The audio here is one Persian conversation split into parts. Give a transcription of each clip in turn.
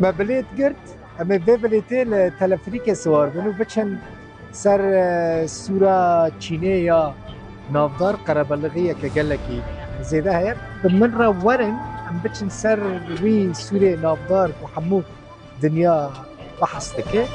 ما بليت قرت اما في بليتي لتلفريك سوار بنو بچن سر سورة چينية نافدار قربلغية كجلكي زيدا هي بمنرا ورن ام بچن سر وي سورة نافدار وحمو دنيا بحثتك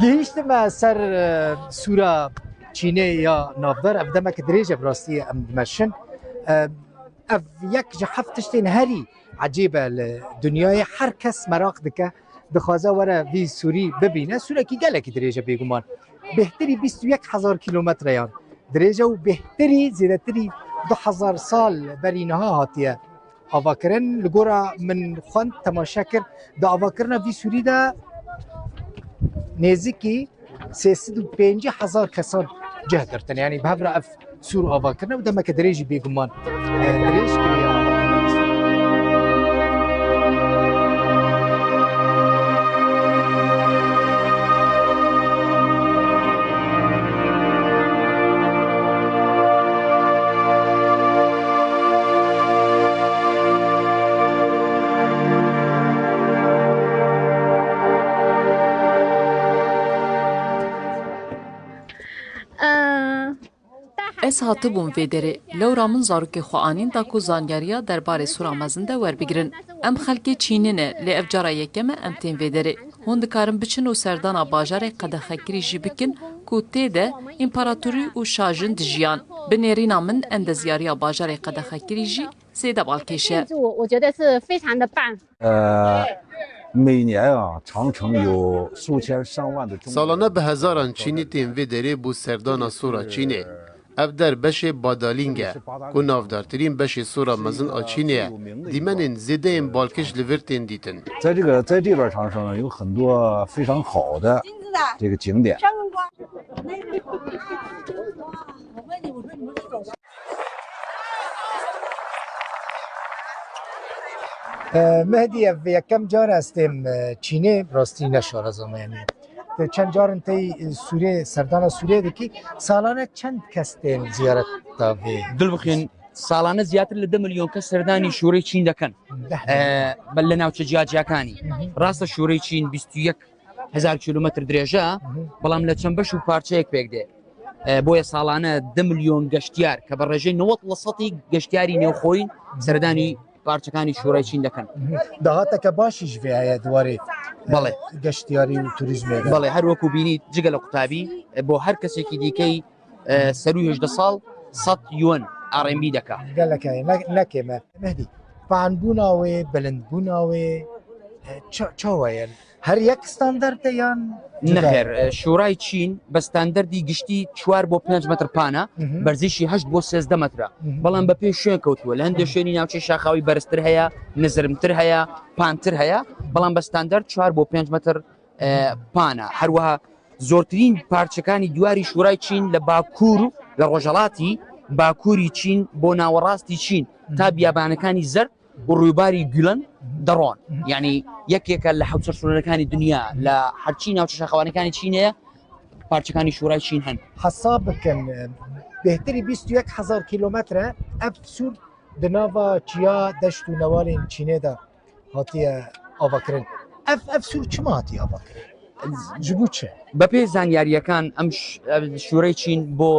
گهیشتم سر سورة چینه یا نافدار اف دمک دریجه براستی ام دمشن اف یک هفتشتین هری عجیبه لدنیای هر کس مراق دکه دخوازه وره وی سوری ببینه سوره کی گلکی دریجه بیگمان بهتری 21,000 کیلومتر یان دریجه و بهتری زیادتری 2000 سال برینها هاتیه آواکرن لگورا من خوان تماشا کرد دا آواکرن وی سوری دا نزدیکی 350,000 کسان جه کردن یعنی به هر اف سور آوا کردن و دمک دریجی بیگمان دریج کردن Ez hatibûn vê derê lewra min zarokê xwe anîn da ku zanyariya derbarê sura mezin de werbigirin. Em xelkê çînî ne lê ev cara yekem e em tên vê derê. Hûn dikarin biçin û serdana bajarê qedexekirî jî bikin ku tê de împaratorî û şajin dijiyan. Bi nêrîna min endeziyariya bajarê qedexekirî jî zêde balkêş e. 我觉得是非常的棒。每年啊，长城有数千上万的中。 سالانه به هزاران چینی تیم وی دری بو سردانا سورا چینه. اف در بش بادالینگه که نافدارترین بش سورا مزن آچینه دیمنین زیده این بالکش لورتین دیتن. 在这边长城有很多非常好的这个景点。 مهدی اف یکم جار هستیم چینه راستی نشار از یعنی چند جار انتی سوریه سردان سوریه دکی سالانه چند کستین زیارت داوی دل بخین سالانه زیاتر ل 2 ملیۆن کەس سەردانی شوورەی چین دەکەن بەل لە ناوچە جیاجیەکانی ڕاستە شوورەی چین 21,000 کیلومتر درێژە بەڵام لە چەند بەش و پارچەیەک پێک دێ بۆیە ساڵانە 2 ملیۆن گەشتیار کە بە ڕێژەی 90% گەشتیاری نێوخۆین سەردانی پارچەکانی شوورەی چین دەکەن داهاتەکە باشیش وێ هەیە دوارێ بەڵێ گەشتیاری و توریزمێ بەڵێ هەر وەکو بینیت جگە لە قوتابی بۆ هەر کەسێکی دیکەی سەروی 18 ساڵ 100 یوان RMB دەکا گەلەکە نەکێمە مهدی پانبووناوێ بلندبووناوێ چاوەیە هەر یەک ستاندەردە یان نەخێر شوورای چین بە ستاندەردی گشتی 4 بۆ 5 متر پانە بەرزیشی 8 بۆ 13 مترە بەڵام بە پێ شوێن کەوتووە لە هەندێک شوێنی ناوچەی شاخاوی بەرزتر هەیە نزرمتر هەیە پانتر هەیە بەڵام بە ستاندەرد 4 بۆ 5 متر پانە هەروەها زۆرترین پارچەکانی دیواری شوورای چین لە باکوور لە ڕۆژهەڵاتی باکووری چین بۆ ناوەڕاستی چین تا بیابانەکانی زەرد و ڕووباری گولەن دەڕۆن یعنی یەکێکە لە حوت سەرسوورەکانی دنیا لە هەرچی ناوچە شاخەوانەکانی چینەیە پارچەکانی شوورای چین هەن حساب بکەن بهتری 21,000 کیلومترە ئەف سوور دناوا چیا دەشت و نەوارین چینێدا هاتیە ئاواکردن ئەف سوور چما هاتی ئاواکردن ji bo çi بە پێی زانیاریەکان ئەم شوورەی چین بۆ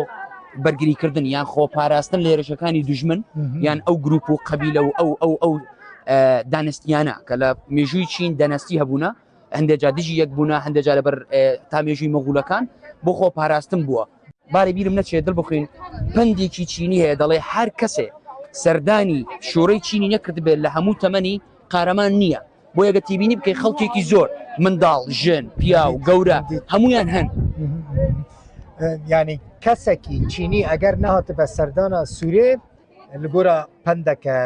بەرگریکردن یان خۆپاراستن لە هێرشەکانی دوژمن یان ئەو گروپ و قەبیلە و ئەو دانستیانە کە لە مێژووی چین دەنەستی هەبوونە هەندێک جا دژی یەک بوونە هەندێک جا لەبەر تا مێژووی مەغوولەکان بۆ خۆپاراستن بووە باری بیرم نەچێت دڵ بخوین پندێکی چینی هەیە دەڵێ هەر کەسێ سەردانی شوڕەی چینی نەکرد بێت لە هەموو تەمەنی قارەمان نییە بۆ یەگە تیبینی بکەی خەڵکێکی زۆر منداڵ ژن پیا و گەورە هەمویان هەن یعنی کەسێکی چینی ئەگەر نەهاتە بە سەردانە سوورێ لە گۆرە پندەکە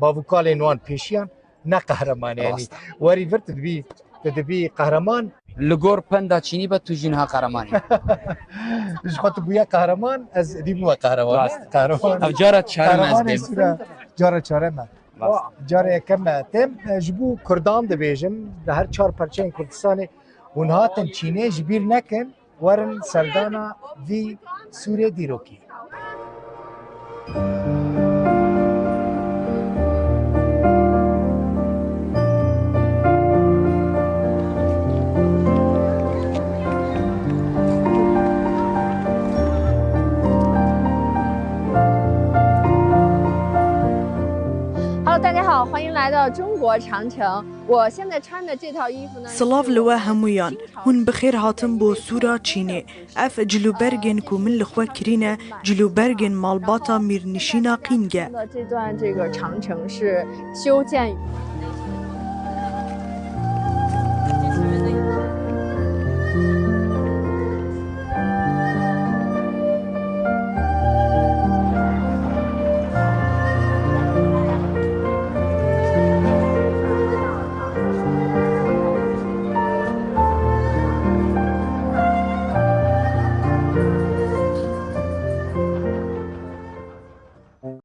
باوکالێن وان پێشیان نە قەهرەمانیانی وەری ورد دەبی قەهرەمان لە گۆڕ پەندا چینی بە توژینها قەرەمانی خۆت بووە قەهرەمان ئەس دیبووە قەهرەمان ئەو جارە چارەمەز بێم جارە چارەمە جارە یەکەمە تێم ji بû Kurdan dibêjim li her çar perçeyên Kurdistanê hûn hatin Çînê ji bîr nekin werin serdana vî Sûrê dîrokî. Hello， 大家好，欢迎来到中国长城。我现在穿的这套衣服呢， سلاف لوا همویان هون بخیر هاتم بو سورا چینه اف جلوبرگن کو من لخوا کرینه جلوبرگن مالباتا میرنشینا قینگه 这段这个长城是修建于